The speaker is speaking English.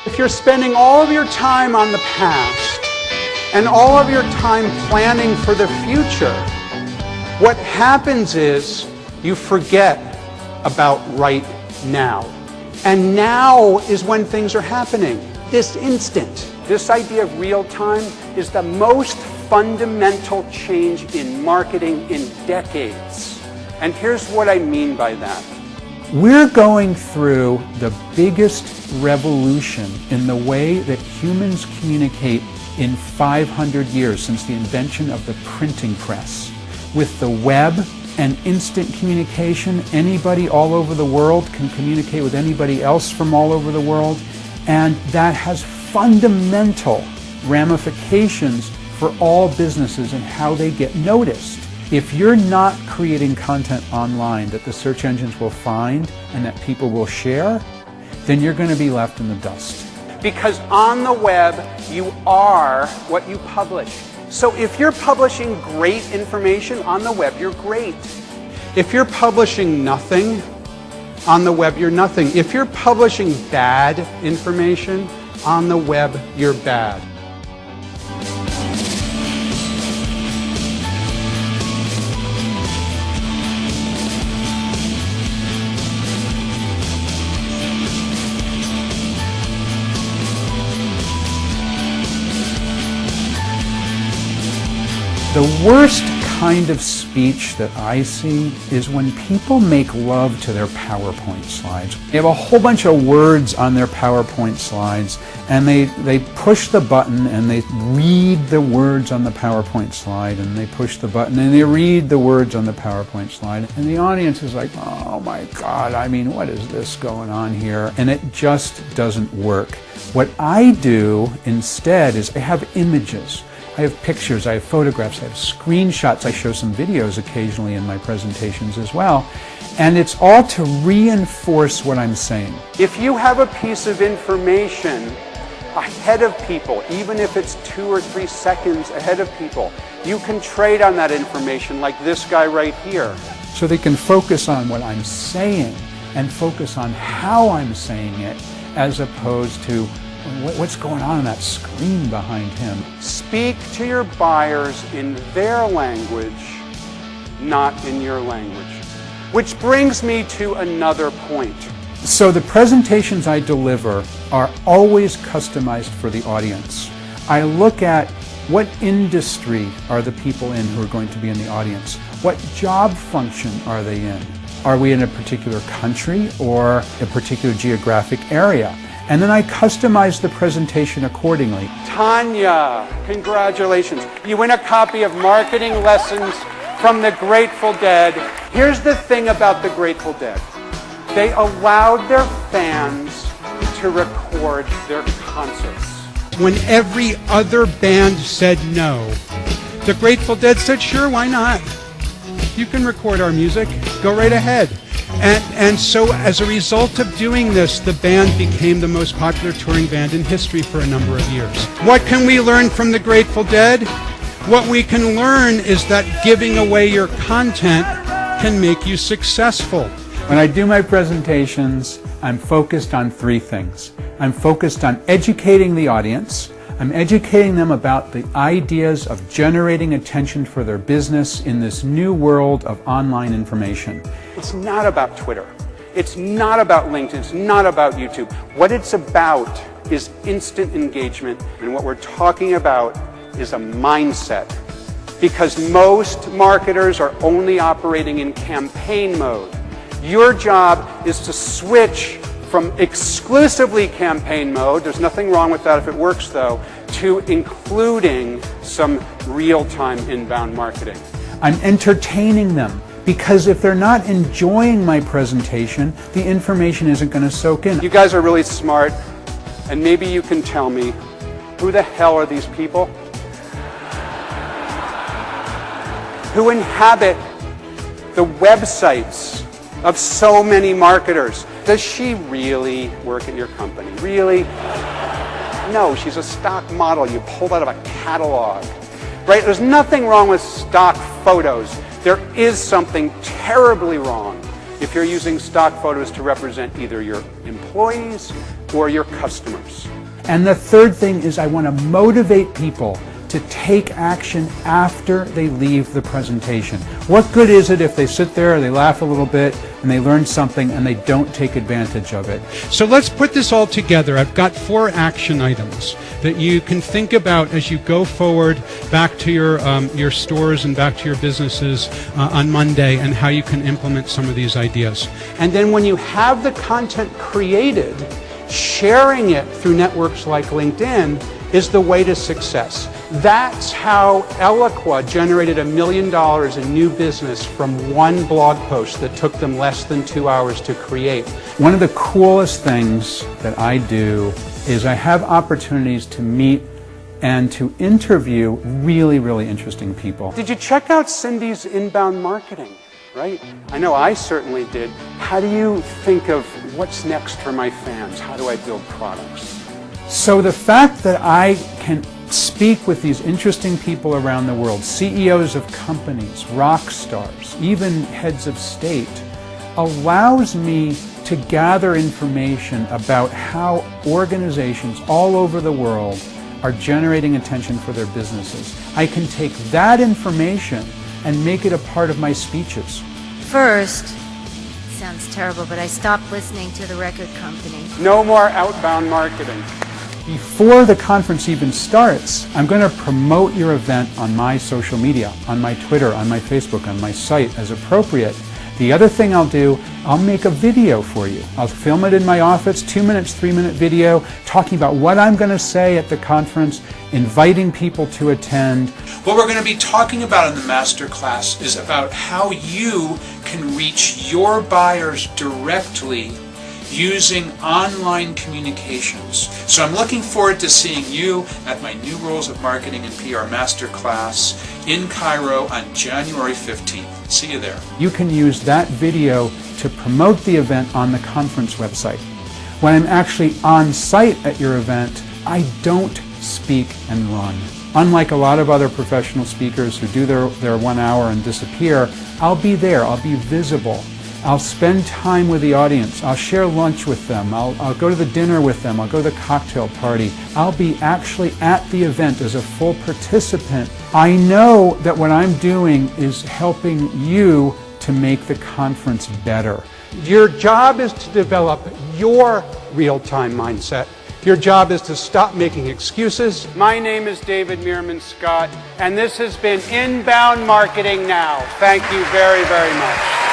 If you're spending all of your time on the past and all of your time planning for the future, what happens is you forget about right now. And now is when things are happening, this instant. This idea of real time is the most fundamental change in marketing in decades. And here's what I mean by that. We're going through the biggest revolution in the way that humans communicate in 500 years since the invention of the printing press. With the web and instant communication, anybody all over the world can communicate with anybody else from all over the world, and that has fundamental ramifications for all businesses and how they get noticed. If you're not creating content online that the search engines will find and that people will share, then you're going to be left in the dust. Because on the web, you are what you publish. So if you're publishing great information on the web, you're great. If you're publishing nothing on the web, you're nothing. If you're publishing bad information on the web, you're bad. The worst kind of speech that I see is when people make love to their PowerPoint slides. They have a whole bunch of words on their PowerPoint slides, and they push the button and they read the words on the PowerPoint slide, and they push the button and they read the words on the PowerPoint slide, and the audience is like, oh my God, I mean, what is this going on here? And it just doesn't work. What I do instead is I have images. I have pictures, I have photographs, I have screenshots, I show some videos occasionally in my presentations as well, and it's all to reinforce what I'm saying. If you have a piece of information ahead of people, even if it's 2 or 3 seconds ahead of people, you can trade on that information like this guy right here. So they can focus on what I'm saying and focus on how I'm saying it as opposed to what's going on that screen behind him. Speak to your buyers in their language, not in your language. Which brings me to another point. So the presentations I deliver are always customized for the audience. I look at what industry are the people in who are going to be in the audience? What job function are they in? Are we in a particular country or a particular geographic area? And then I customize the presentation accordingly. Tanya, congratulations. You win a copy of Marketing Lessons from the Grateful Dead. Here's the thing about the Grateful Dead. They allowed their fans to record their concerts. When every other band said no, the Grateful Dead said, sure, why not? You can record our music. Go right ahead. And so as a result of doing this, the band became the most popular touring band in history for a number of years. What can we learn from the Grateful Dead? What we can learn is that giving away your content can make you successful. When I do my presentations, I'm focused on 3 things. I'm focused on educating the audience. I'm educating them about the ideas of generating attention for their business in this new world of online information. It's not about Twitter. It's not about LinkedIn. It's not about YouTube. What it's about is instant engagement, and what we're talking about is a mindset. Because most marketers are only operating in campaign mode. Your job is to switch from exclusively campaign mode, there's nothing wrong with that if it works though, to including some real-time inbound marketing. I'm entertaining them because if they're not enjoying my presentation, the information isn't going to soak in. You guys are really smart, and maybe you can tell me, who the hell are these people who inhabit the websites of so many marketers? Does she really work at your company? Really? No, she's a stock model you pulled out of a catalog. Right? There's nothing wrong with stock photos. There is something terribly wrong if you're using stock photos to represent either your employees or your customers. And the third thing is I want to motivate people to take action after they leave the presentation. What good is it if they sit there, they laugh a little bit, and they learn something and they don't take advantage of it? So let's put this all together. I've got 4 action items that you can think about as you go forward back to your stores and back to your businesses on Monday, and how you can implement some of these ideas. And then when you have the content created, sharing it through networks like LinkedIn is the way to success. That's how Eloqua generated $1 million in new business from one blog post that took them less than 2 hours to create. One of the coolest things that I do is I have opportunities to meet and to interview really, really interesting people. Did you check out Cindy's inbound marketing? Right? I know I certainly did. How do you think of what's next for my fans? How do I build products? So the fact that I can speak with these interesting people around the world, CEOs of companies, rock stars, even heads of state, allows me to gather information about how organizations all over the world are generating attention for their businesses. I can take that information and make it a part of my speeches. First, sounds terrible, but I stopped listening to the record company. No more outbound marketing. Before the conference even starts, I'm going to promote your event on my social media, on my Twitter, on my Facebook, on my site as appropriate. The other thing I'll do, I'll make a video for you. I'll film it in my office, 2 minutes, 3-minute video, talking about what I'm going to say at the conference, inviting people to attend. What we're going to be talking about in the masterclass is about how you can reach your buyers directly using online communications. So I'm looking forward to seeing you at my New Rules of Marketing and PR Masterclass in Cairo on January 15th. See you there. You can use that video to promote the event on the conference website. When I'm actually on site at your event, I don't speak and run. Unlike a lot of other professional speakers who do their 1 hour and disappear, I'll be there, I'll be visible. I'll spend time with the audience. I'll share lunch with them. I'll go to the dinner with them. I'll go to the cocktail party. I'll be actually at the event as a full participant. I know that what I'm doing is helping you to make the conference better. Your job is to develop your real-time mindset. Your job is to stop making excuses. My name is David Meerman Scott, and this has been Inbound Marketing Now. Thank you very, very much.